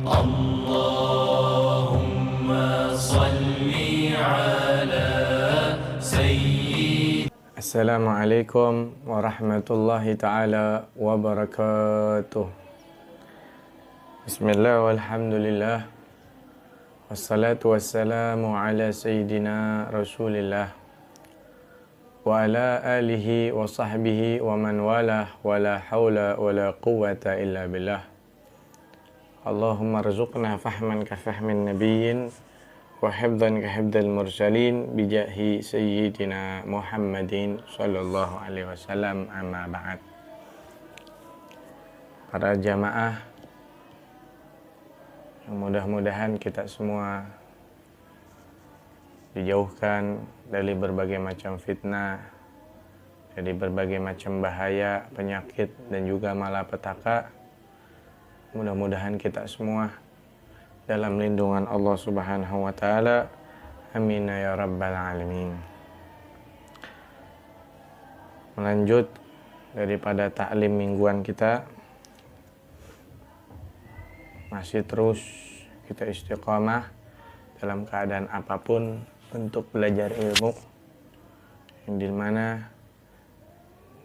اللهم صل على سيدنا. Assalamualaikum warahmatullahi ta'ala wabarakatuh. Bismillah walhamdulillah. Wassalatu wassalamu ala sayyidina Rasulillah wa ala alihi wa sahbihi wa man walah wa la hawla wa la quwwata illa billah. Allahumma rzuqna fahman ka fahmin nabiyyin wa hifdhan ka hifdhal mursalin bijahi sayyidina Muhammadin sallallahu alaihi wasallam, amma ba'd. Para jamaah, mudah-mudahan kita semua dijauhkan dari berbagai macam fitnah, dari berbagai macam bahaya, penyakit, dan juga malapetaka. Mudah-mudahan kita semua dalam lindungan Allah Subhanahu wa Ta'ala. Amin ya Rabbal Alamin. Melanjut daripada taklim mingguan kita, masih terus kita istiqamah dalam keadaan apapun untuk belajar ilmu, yang dimana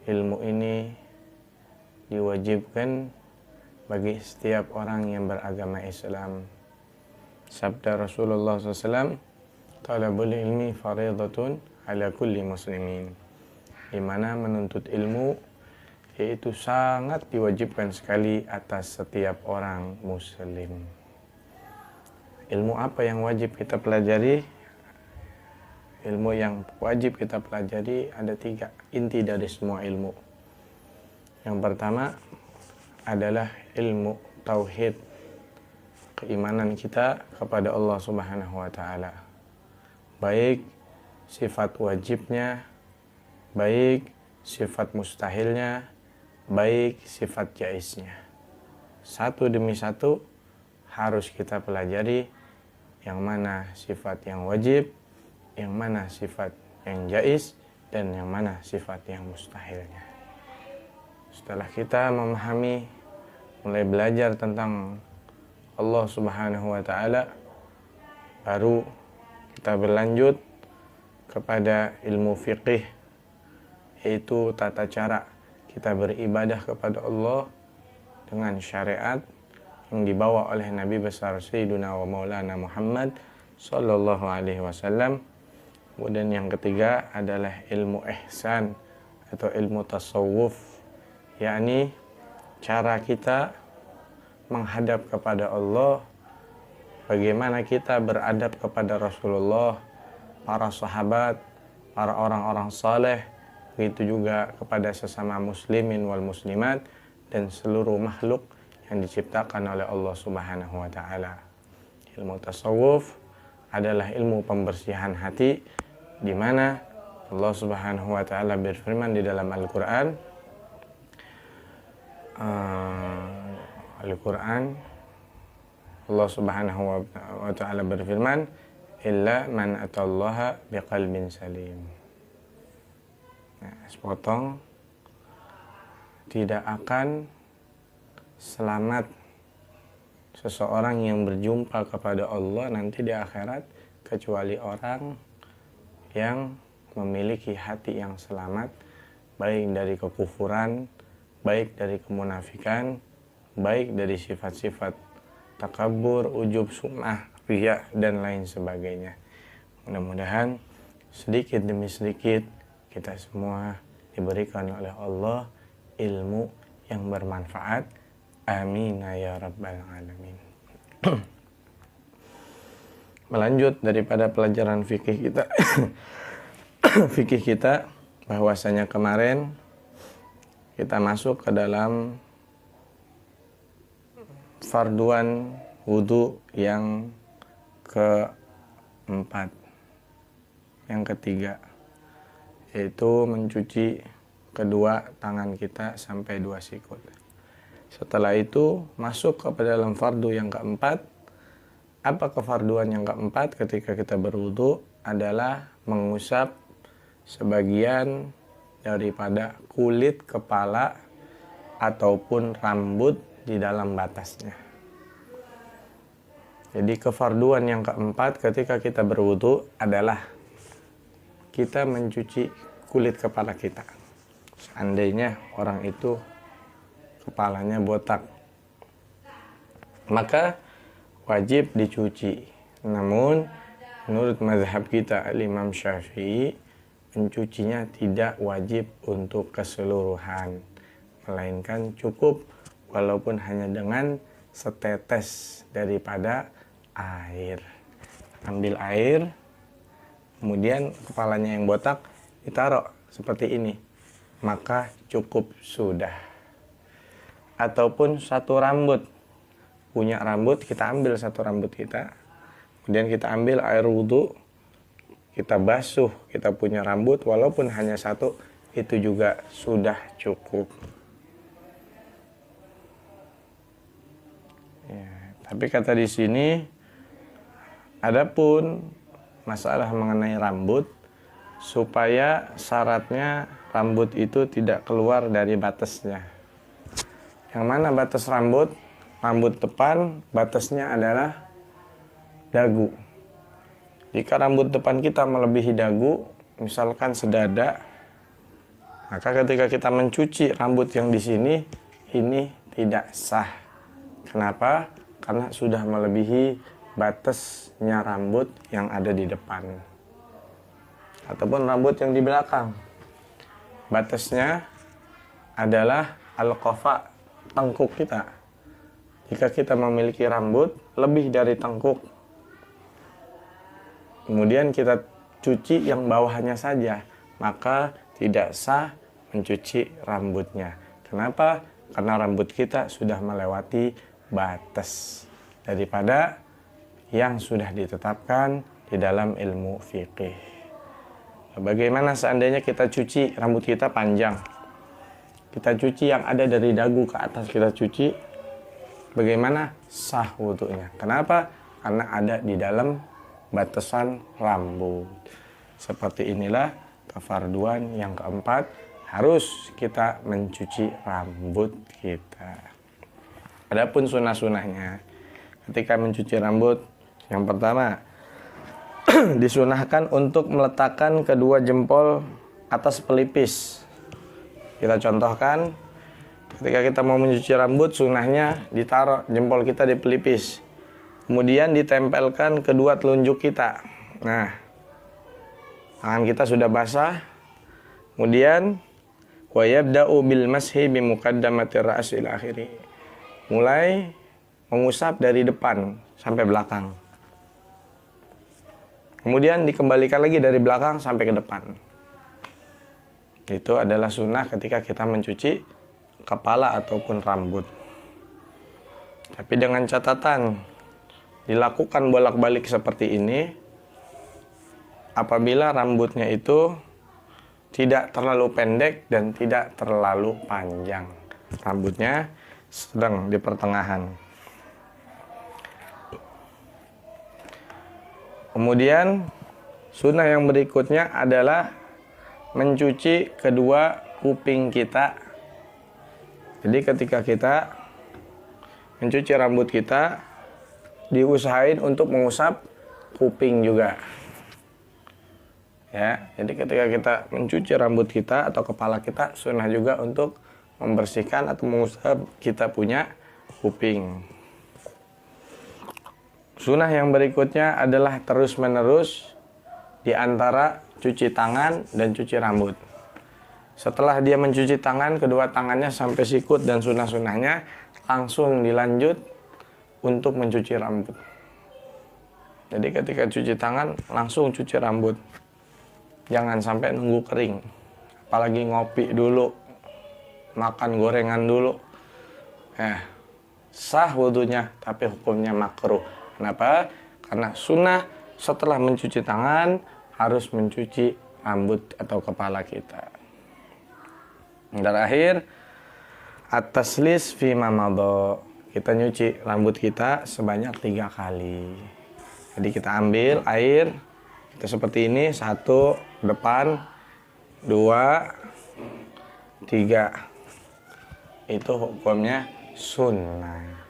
ilmu ini diwajibkan bagi setiap orang yang beragama Islam. Sabda Rasulullah SAW, talabul ilmi faridatun ala kulli muslimin, di mana menuntut ilmu yaitu sangat diwajibkan sekali atas setiap orang muslim. Ilmu apa yang wajib kita pelajari? Ilmu yang wajib kita pelajari ada 3 inti dari semua ilmu. Yang pertama adalah ilmu tauhid, keimanan kita kepada Allah Subhanahu wa Ta'ala, baik sifat wajibnya, baik sifat mustahilnya, baik sifat jaiznya. Satu demi satu harus kita pelajari, yang mana sifat yang wajib, yang mana sifat yang jaiz, dan yang mana sifat yang mustahilnya. Setelah kita memahami, mulai belajar tentang Allah Subhanahu wa Ta'ala, baru kita berlanjut kepada ilmu fiqih, yaitu tata cara kita beribadah kepada Allah dengan syariat yang dibawa oleh Nabi besar Sayyiduna wa Maulana Muhammad sallallahu alaihi wasallam. Kemudian yang ketiga adalah ilmu ihsan atau ilmu tasawuf, yakni cara kita menghadap kepada Allah, bagaimana kita beradab kepada Rasulullah, para sahabat, para orang-orang saleh, begitu juga kepada sesama muslimin wal muslimat dan seluruh makhluk yang diciptakan oleh Allah Subhanahu wa Ta'ala. Ilmu tasawuf adalah ilmu pembersihan hati, di mana Allah Subhanahu wa Ta'ala berfirman di dalam Al-Qur'an, Allah Subhanahu wa Ta'ala berfirman, illa man atallaha biqalbin salim. Nah, sepotong, tidak akan selamat seseorang yang berjumpa kepada Allah nanti di akhirat kecuali orang yang memiliki hati yang selamat, baik dari kekufuran, baik dari kemunafikan, baik dari sifat-sifat takabur, ujub, sum'ah, riya, dan lain sebagainya. Mudah-mudahan sedikit demi sedikit kita semua diberikan oleh Allah ilmu yang bermanfaat. Amin ya Rabbal Alamin. Melanjut daripada pelajaran fikih kita, fikih kita, bahwasanya kemarin kita masuk ke dalam farduan wudu yang keempat, yang ketiga, yaitu mencuci kedua tangan kita sampai 2 sikut. Setelah itu masuk kepada dalam fardu yang keempat. Apa kefarduan yang keempat ketika kita berwudu? Adalah mengusap sebagian daripada kulit kepala ataupun rambut di dalam batasnya. Jadi kefarduan yang keempat ketika kita berwudu adalah kita mencuci kulit kepala kita. Seandainya orang itu kepalanya botak, maka wajib dicuci. Namun menurut mazhab kita Imam Syafi'i, mencucinya tidak wajib untuk keseluruhan, melainkan cukup walaupun hanya dengan setetes daripada air. Ambil air, kemudian kepalanya yang botak ditaruh seperti ini, maka cukup sudah. Ataupun satu rambut, punya rambut, kita ambil satu rambut kita, kemudian kita ambil air wudhu, kita basuh, kita punya rambut walaupun hanya satu, itu juga sudah cukup. Ya, tapi kata di sini, adapun masalah mengenai rambut, supaya syaratnya rambut itu tidak keluar dari batasnya. Yang mana batas rambut? Rambut depan batasnya adalah dagu. Jika rambut depan kita melebihi dagu, misalkan sedada, maka ketika kita mencuci rambut yang di sini, ini tidak sah. Kenapa? Karena sudah melebihi batasnya rambut yang ada di depan. Ataupun rambut yang di belakang. Batasnya adalah al-qafa, tengkuk kita. Jika kita memiliki rambut lebih dari tengkuk, kemudian kita cuci yang bawahnya saja, maka tidak sah mencuci rambutnya. Kenapa? Karena rambut kita sudah melewati batas daripada yang sudah ditetapkan di dalam ilmu fikih. Bagaimana seandainya kita cuci rambut kita panjang? Kita cuci yang ada dari dagu ke atas, kita cuci, bagaimana? Sah wudunya. Kenapa? Karena ada di dalam batasan rambut. Seperti inilah kefarduan yang keempat, harus kita mencuci rambut kita. Adapun sunah-sunahnya ketika mencuci rambut, yang pertama disunahkan untuk meletakkan kedua jempol atas pelipis. Kita contohkan, ketika kita mau mencuci rambut, sunahnya ditaruh jempol kita di pelipis, kemudian ditempelkan kedua telunjuk kita. Nah, tangan kita sudah basah. Kemudian wa yabda'u bil mashi bi muqaddamati ra's ila akhiri. Mulai mengusap dari depan sampai belakang. Kemudian dikembalikan lagi dari belakang sampai ke depan. Itu adalah sunnah ketika kita mencuci kepala ataupun rambut. Tapi dengan catatan, dilakukan bolak-balik seperti ini apabila rambutnya itu tidak terlalu pendek dan tidak terlalu panjang. Rambutnya sedang di pertengahan. Kemudian sunnah yang berikutnya adalah mencuci kedua kuping kita. Jadi ketika kita mencuci rambut kita, diusahain untuk mengusap kuping juga. Ya, jadi ketika kita mencuci rambut kita atau kepala kita, sunnah juga untuk membersihkan atau mengusap kita punya kuping. Sunnah yang berikutnya adalah terus-menerus di antara cuci tangan dan cuci rambut. Setelah dia mencuci tangan, kedua tangannya sampai sikut dan sunnah-sunnahnya, langsung dilanjut untuk mencuci rambut. Jadi ketika cuci tangan, langsung cuci rambut. Jangan sampai nunggu kering. Apalagi ngopi dulu, makan gorengan dulu. Sah wudunya, tapi hukumnya makruh. Kenapa? Karena sunnah setelah mencuci tangan, harus mencuci rambut atau kepala kita. Yang terakhir, at-taslis fi ma madha. Kita nyuci rambut kita sebanyak 3 kali. Jadi kita ambil air, kita seperti ini, 1 depan, 2, 3. Itu hukumnya sunnah.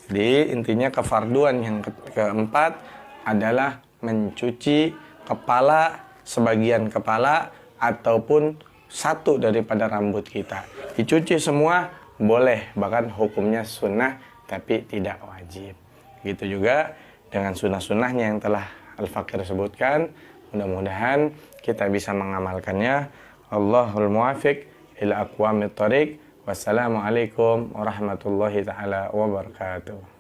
Jadi intinya kefarduan yang keempat adalah mencuci kepala, sebagian kepala ataupun satu daripada rambut kita. Dicuci semua boleh, bahkan hukumnya sunnah tapi tidak wajib. Gitu juga dengan sunnah-sunnahnya yang telah Al-Fakir sebutkan. Mudah-mudahan kita bisa mengamalkannya. Allahul muwafiq ila aqwamit thoriq. Wassalamualaikum warahmatullahi taala wabarakatuh.